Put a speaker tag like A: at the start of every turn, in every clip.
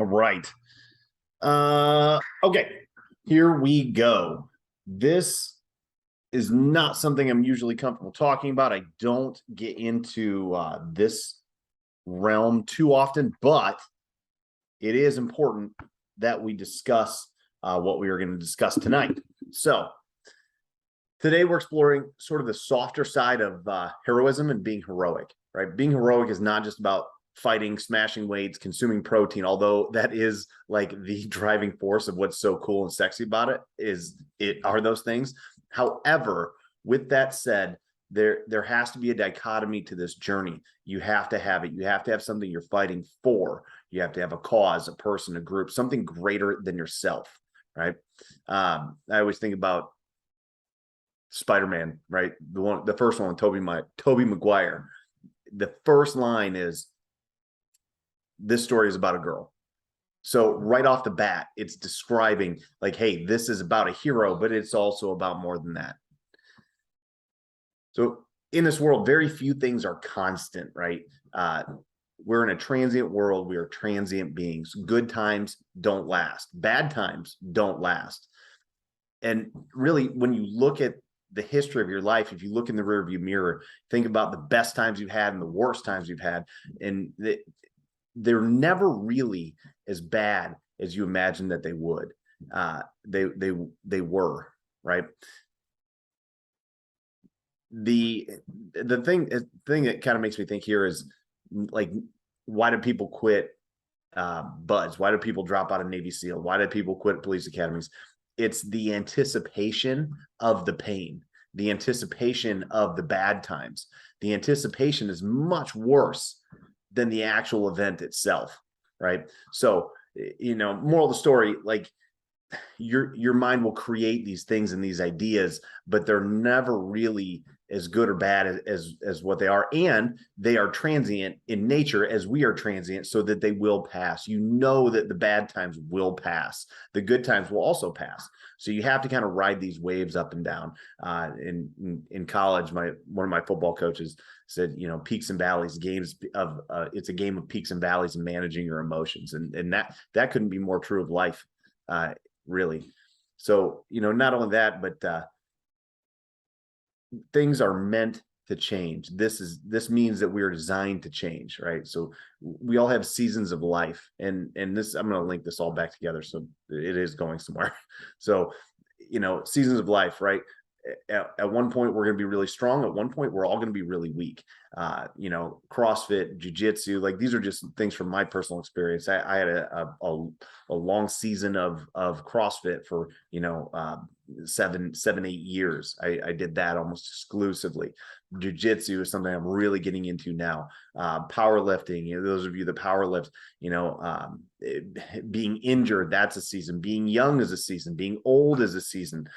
A: All right. Okay, here we go. This is not something I'm usually comfortable talking about. I don't get into this realm too often, but it is important that we discuss what we are going to discuss tonight. So, today we're exploring sort of the softer side of heroism and being heroic, right? Being heroic is not just about fighting, smashing weights, consuming protein, although that is like the driving force of what's so cool and sexy about it are those things. However, with that said, there has to be a dichotomy to this journey. You have to have it. You have to have something you're fighting for. You have to have a cause, a person, a group, something greater than yourself, right? I always think about Spider-Man, right? The first one, Tobey Maguire. The first line is, "This story is about a girl." So right off the bat, it's describing like, hey, this is about a hero, but it's also about more than that. So in this world, very few things are constant, right? We're in a transient world. We are transient beings. Good times don't last. Bad times don't last. And really, when you look at the history of your life, if you look in the rearview mirror, think about the best times you've had and the worst times you've had, and they're never really as bad as you imagined that they would. They were, right. The thing that kind of makes me think here is, like, why do people quit BUD/S? Why do people drop out of Navy SEAL? Why do people quit police academies? It's the anticipation of the pain, the anticipation of the bad times. The anticipation is much worse than the actual event itself, right? So, moral of the story, like, your mind will create these things and these ideas, but they're never really as good or bad as what they are, and they are transient in nature as we are transient, so that they will pass. That the bad times will pass, the good times will also pass. So you have to kind of ride these waves up and down. In college, one of my football coaches said, peaks and valleys, it's a game of peaks and valleys and managing your emotions, and that couldn't be more true of life, really. So, not only that, but things are meant to change. This means that we are designed to change, right? So we all have seasons of life, and this, I'm going to link this all back together, so it is going somewhere. So, seasons of life, right? At one point we're going to be really strong. At one point we're all going to be really weak. CrossFit, jiu-jitsu, like, these are just things from my personal experience. I had a long season of CrossFit for 7, 8 years. I did that almost exclusively. Jiu-jitsu is something I'm really getting into now. Powerlifting, those of you that powerlift, being injured, that's a season. Being young is a season. Being old is a season.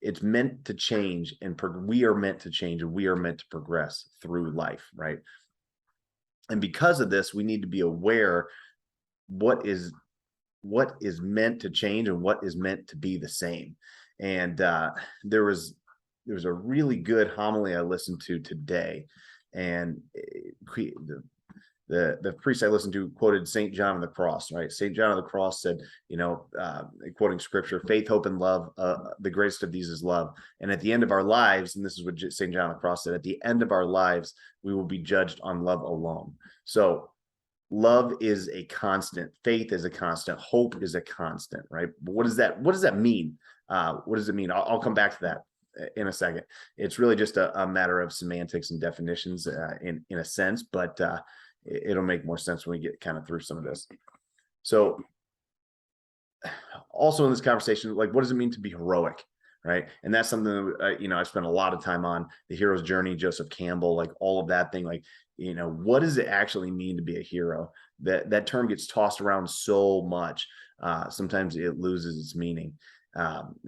A: It's meant to change, and we are meant to change, and we are meant to progress through life, right? And because of this, we need to be aware what is meant to change and what is meant to be the same. And there was a really good homily I listened to today, and the priest I listened to quoted St. John of the Cross, right? St. John of the Cross said, quoting scripture, "Faith, hope, and love, the greatest of these is love. And at the end of our lives," and this is what St. John of the Cross said, "at the end of our lives, we will be judged on love alone." So love is a constant. Faith is a constant. Hope is a constant, right? But what does that mean? What does it mean? I'll come back to that in a second. It's really just a matter of semantics and definitions, in a sense, but it'll make more sense when we get kind of through some of this. So also in this conversation, like, what does it mean to be heroic, right? And that's something that, I spent a lot of time on: the hero's journey, Joseph Campbell, like all of that thing. Like, what does it actually mean to be a hero? That term gets tossed around so much. Sometimes it loses its meaning,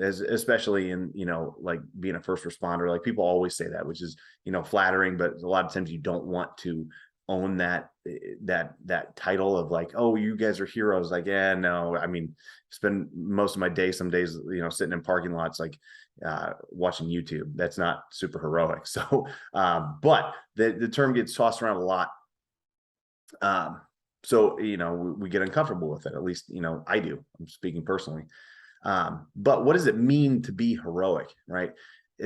A: especially in, like, being a first responder. Like, people always say that, which is, flattering, but a lot of times you don't want to own that title of, like, "Oh, you guys are heroes." Like, yeah, no, I mean, spend most of my day, some days, sitting in parking lots, like, watching YouTube. That's not super heroic. So, but the term gets tossed around a lot. So, we get uncomfortable with it. At least, I do. I'm speaking personally. But what does it mean to be heroic, right?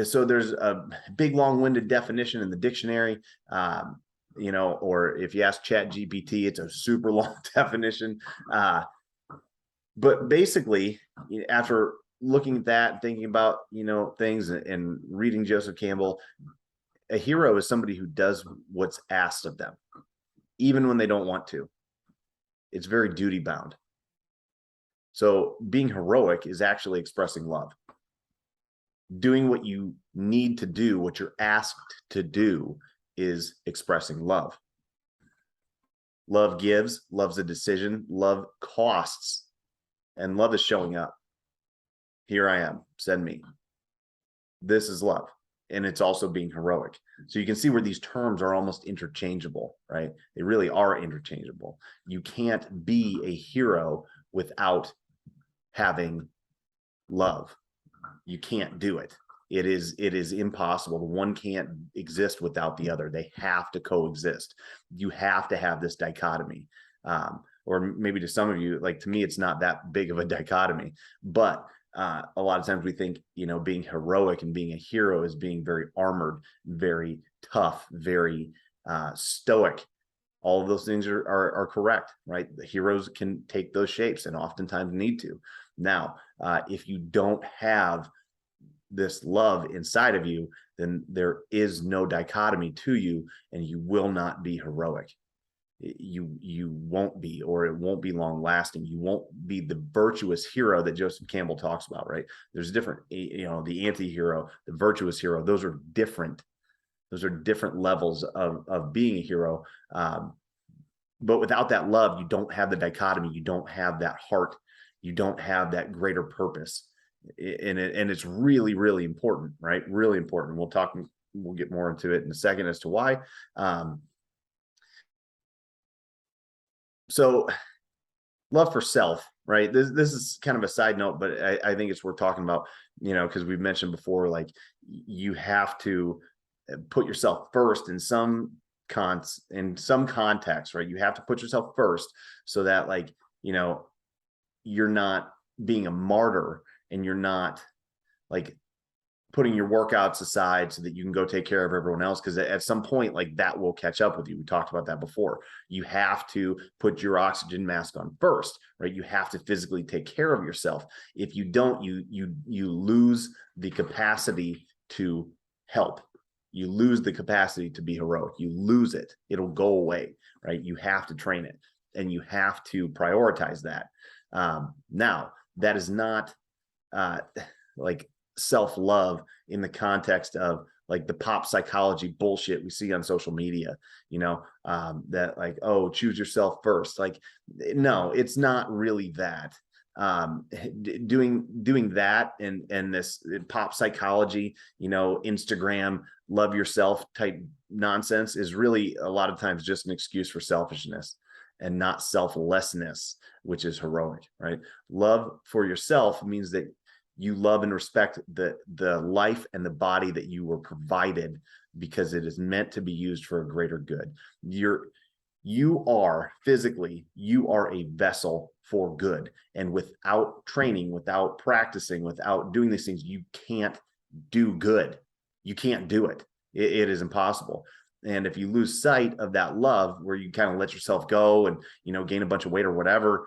A: So there's a big, long-winded definition in the dictionary, or if you ask ChatGPT, it's a super long definition. But basically, after looking at that, thinking about, things and reading Joseph Campbell, a hero is somebody who does what's asked of them, even when they don't want to. It's very duty bound. So being heroic is actually expressing love. Doing what you need to do, what you're asked to do, is expressing love. Love gives, love's a decision, love costs, and love is showing up. Here I am, send me. This is love. And it's also being heroic. So you can see where these terms are almost interchangeable, right? They really are interchangeable. You can't be a hero without having love. You can't do it. It is impossible. One can't exist without the other. They have to coexist. You have to have this dichotomy. Or maybe to some of you, like to me, it's not that big of a dichotomy, but a lot of times we think, being heroic and being a hero is being very armored, very tough, very stoic. All of those things are correct, right? The heroes can take those shapes and oftentimes need to. Now, if you don't have this love inside of you, then there is no dichotomy to you, and you will not be heroic. You won't be, or it won't be long lasting. You won't be the virtuous hero that Joseph Campbell talks about, right? There's different, the anti-hero, the virtuous hero. Those are different. Those are different levels of being a hero. But without that love, you don't have the dichotomy. You don't have that heart. You don't have that greater purpose. And it's really, really important, right? Really important. We'll get more into it in a second as to why. So love for self, right? This is kind of a side note, but I think it's worth talking about, because we've mentioned before, like you have to put yourself first in some context, right? You have to put yourself first so that, like, you're not being a martyr, and you're not like putting your workouts aside so that you can go take care of everyone else. Because at some point, like, that will catch up with you. We talked about that before. You have to put your oxygen mask on first, right? You have to physically take care of yourself. If you don't, you lose the capacity to help. You lose the capacity to be heroic. You lose it. It'll go away, right? You have to train it, and you have to prioritize that. Now, that is not like self-love in the context of like the pop psychology bullshit we see on social media, that like, oh, choose yourself first. Like, no, it's not really that. Doing that and this pop psychology, Instagram love yourself type nonsense is really a lot of times just an excuse for selfishness and not selflessness, which is heroic, right? Love for yourself means that you love and respect the life and the body that you were provided, because it is meant to be used for a greater good. You are a vessel for good. And without training, without practicing, without doing these things, you can't do good. You can't do it. It is impossible. And if you lose sight of that love, where you kind of let yourself go and, gain a bunch of weight or whatever,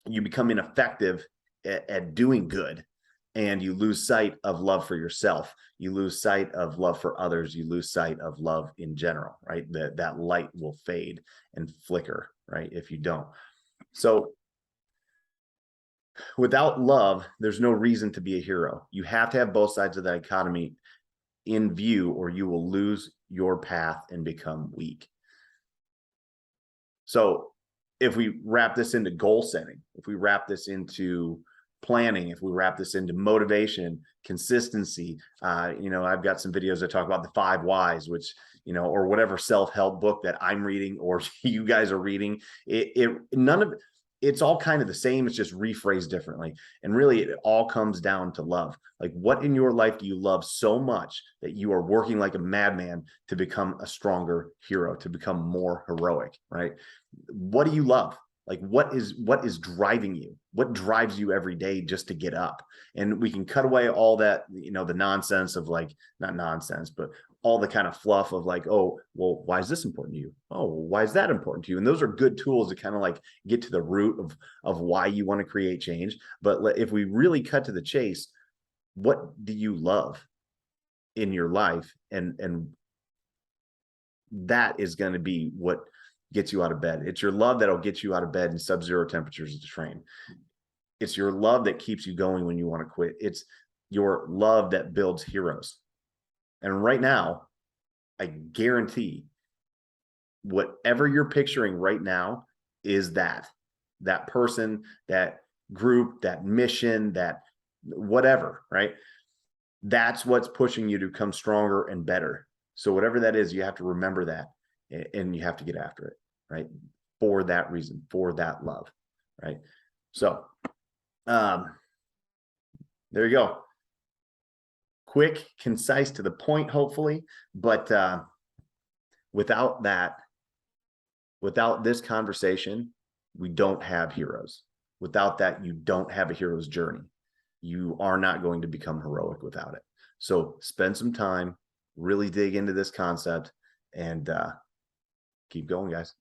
A: you become ineffective at doing good, and you lose sight of love for yourself. You lose sight of love for others. You lose sight of love in general, right? That light will fade and flicker, right? If you don't. So without love, there's no reason to be a hero. You have to have both sides of the dichotomy in view, or you will lose your path and become weak. So if we wrap this into goal setting, if we wrap this into planning, if we wrap this into motivation, consistency, I've got some videos that talk about the 5 whys, which, or whatever self-help book that I'm reading or you guys are reading, it's all kind of the same. It's just rephrased differently. And really, it all comes down to love. Like, what in your life do you love so much that you are working like a madman to become a stronger hero, to become more heroic, right? What do you love? Like, what is driving you? What drives you every day just to get up? And we can cut away all that, the nonsense of, like, not nonsense, but all the kind of fluff of, like, oh, well, why is this important to you? Oh, why is that important to you? And those are good tools to kind of like get to the root of why you want to create change. But if we really cut to the chase, what do you love in your life? And that is going to be what gets you out of bed. It's your love that'll get you out of bed in sub-zero temperatures to train. It's your love that keeps you going when you want to quit. It's your love that builds heroes. And right now, I guarantee whatever you're picturing right now is that person, that group, that mission, that whatever, right? That's what's pushing you to come stronger and better. So whatever that is, you have to remember that, and you have to get after it, right? For that reason, for that love, right? So, there you go. Quick, concise, to the point, hopefully, but without this conversation, we don't have heroes. Without that, you don't have a hero's journey. You are not going to become heroic without it. So spend some time, really dig into this concept, and keep going, guys.